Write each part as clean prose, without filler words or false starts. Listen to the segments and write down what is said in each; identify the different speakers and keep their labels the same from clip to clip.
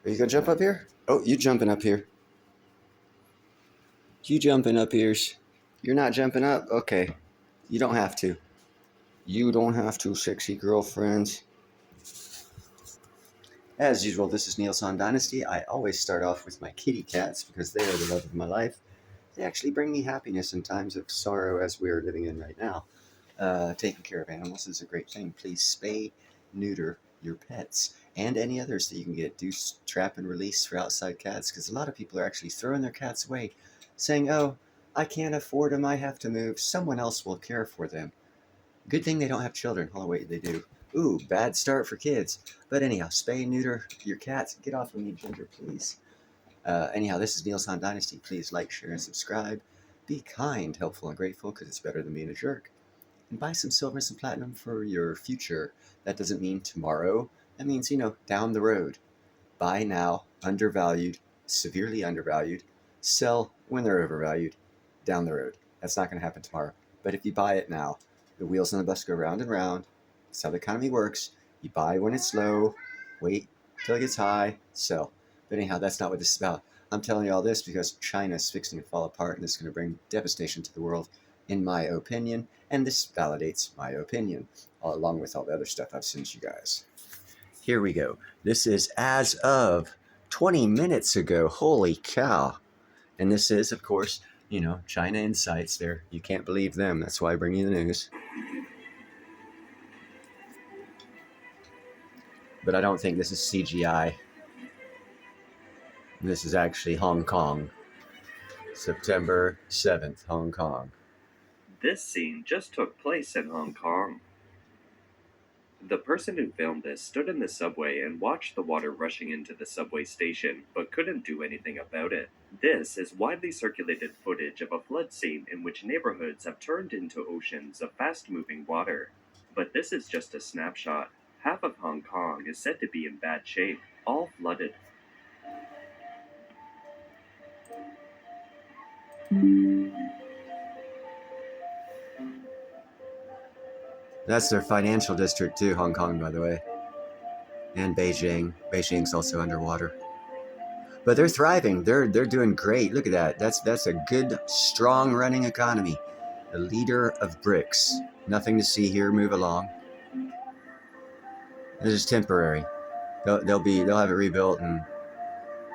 Speaker 1: Are you gonna jump up here? Oh, you jumping up here. You jumping up ears. You're not jumping up? Okay. You don't have to. You don't have to, sexy girlfriends. As usual, this is Neil's on Dynasty. I always start off with my kitty cats because they are the love of my life. They actually bring me happiness in times of sorrow as we are living in right now. Taking care of animals is a great thing. Please spay, neuter your pets and any others that you can get. Do trap and release for outside cats because a lot of people are actually throwing their cats away, saying, "Oh, I can't afford them. I have to move. Someone else will care for them." Good thing they don't have children. Oh, wait, they do. Ooh, bad start for kids. But anyhow, spay, neuter your cats. Get off of me, Ginger, please. Anyhow, this is Neil's on Dynasty. Please like, share, and subscribe. Be kind, helpful, and grateful because it's better than being a jerk. And buy some silver and some platinum for your future. That doesn't mean tomorrow. That means, down the road. Buy now, undervalued, severely undervalued. Sell when they're overvalued, down the road. That's not going to happen tomorrow. But if you buy it now, the wheels on the bus go round and round. That's how the economy works. You buy when it's low, wait till it gets high, sell. But anyhow, that's not what this is about. I'm telling you all this because China is fixing to fall apart and it's going to bring devastation to the world, in my opinion. And this validates my opinion, along with all the other stuff I've sent you guys. Here we go. This is as of 20 minutes ago. Holy cow. And this is, of course, China Insights there. You can't believe them. That's why I bring you the news. But I don't think this is CGI. This is actually Hong Kong. September 7th, Hong Kong.
Speaker 2: This scene just took place in Hong Kong. The person who filmed this stood in the subway and watched the water rushing into the subway station, but couldn't do anything about it. This is widely circulated footage of a flood scene in which neighborhoods have turned into oceans of fast-moving water. But this is just a snapshot. Half of Hong Kong is said to be in bad shape, all flooded.
Speaker 1: That's their financial district too, Hong Kong, by the way. And Beijing. Beijing's also underwater. But they're thriving. They're doing great. Look at that. That's a good, strong running economy. The leader of BRICS. Nothing to see here. Move along. This is temporary. They'll have it rebuilt and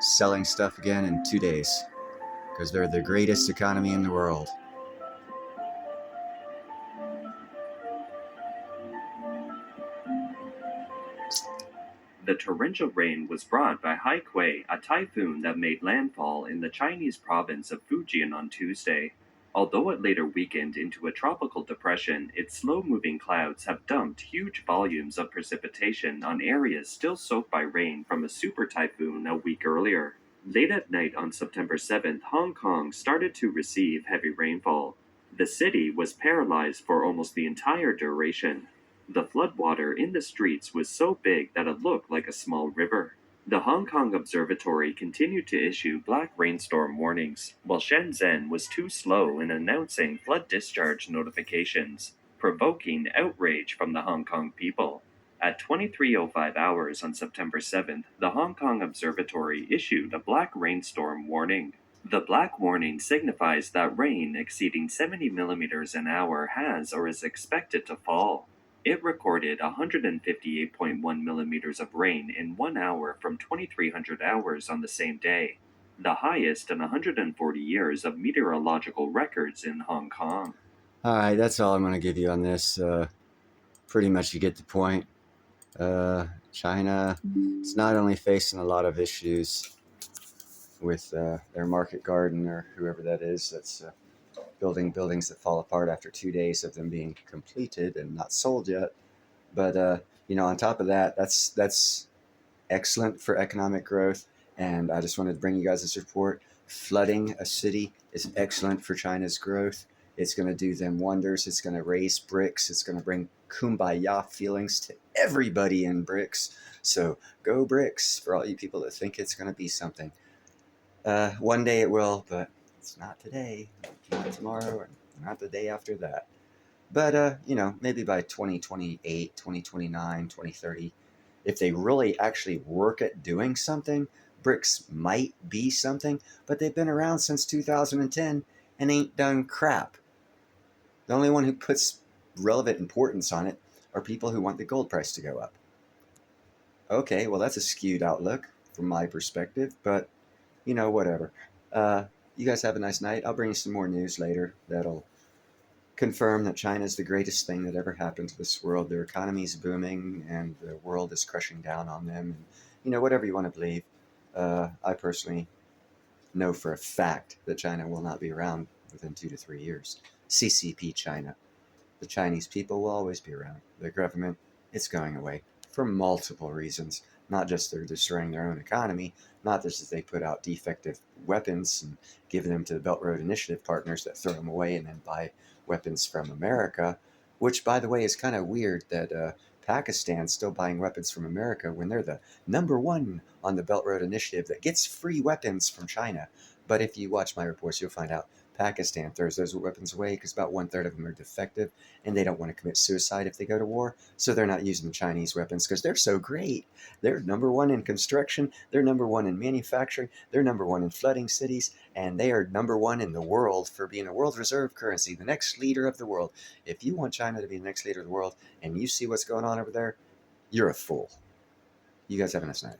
Speaker 1: selling stuff again in 2 days because they're the greatest economy in the world.
Speaker 2: The torrential rain was brought by Haikui, a typhoon that made landfall in the Chinese province of Fujian on Tuesday. Although it later weakened into a tropical depression, its slow-moving clouds have dumped huge volumes of precipitation on areas still soaked by rain from a super typhoon a week earlier. Late at night on September 7th, Hong Kong started to receive heavy rainfall. The city was paralyzed for almost the entire duration. The floodwater in the streets was so big that it looked like a small river. The Hong Kong Observatory continued to issue black rainstorm warnings, while Shenzhen was too slow in announcing flood discharge notifications, provoking outrage from the Hong Kong people. At 23:05 hours on September 7th, the Hong Kong Observatory issued a black rainstorm warning. The black warning signifies that rain exceeding 70 millimeters an hour has or is expected to fall. It recorded 158.1 millimeters of rain in 1 hour from 2300 hours on the same day, the highest in 140 years of meteorological records in Hong Kong.
Speaker 1: All right, that's all I'm going to give you on this. Pretty much you get the point. China is not only facing a lot of issues with their market garden or whoever that is that's building buildings that fall apart after 2 days of them being completed and not sold yet. But on top of that, that's excellent for economic growth. And I just wanted to bring you guys this report. Flooding a city is excellent for China's growth. It's going to do them wonders. It's going to raise BRICS. It's going to bring kumbaya feelings to everybody in BRICS. So go BRICS for all you people that think it's going to be something. One day it will, but it's not today, not tomorrow, or not the day after that. But, maybe by 2028, 2029, 2030, If they really actually work at doing something, BRICS might be something, but they've been around since 2010 and ain't done crap. The only one who puts relevant importance on it are people who want the gold price to go up. Okay, well, that's a skewed outlook from my perspective, but whatever. Uh, you guys have a nice night. I'll bring you some more news later that'll confirm that China is the greatest thing that ever happened to this world. Their economy is booming and the world is crushing down on them. And, whatever you want to believe, I personally know for a fact that China will not be around within 2 to 3 years. CCP China. The Chinese people will always be around. Their government, it's going away for multiple reasons. Not just they're destroying their own economy, not just as they put out defective weapons and give them to the Belt Road Initiative partners that throw them away and then buy weapons from America, which, by the way, is kind of weird that Pakistan's still buying weapons from America when they're the number one on the Belt Road Initiative that gets free weapons from China. But if you watch my reports, you'll find out Pakistan throws those weapons away because about 1/3 of them are defective and they don't want to commit suicide if they go to war. So they're not using the Chinese weapons because they're so great. They're number one in construction, they're number one in manufacturing, they're number one in flooding cities, and they are number one in the world for being a world reserve currency, the next leader of the world. If you want China to be the next leader of the world and you see what's going on over there, you're a fool. You guys have a nice night.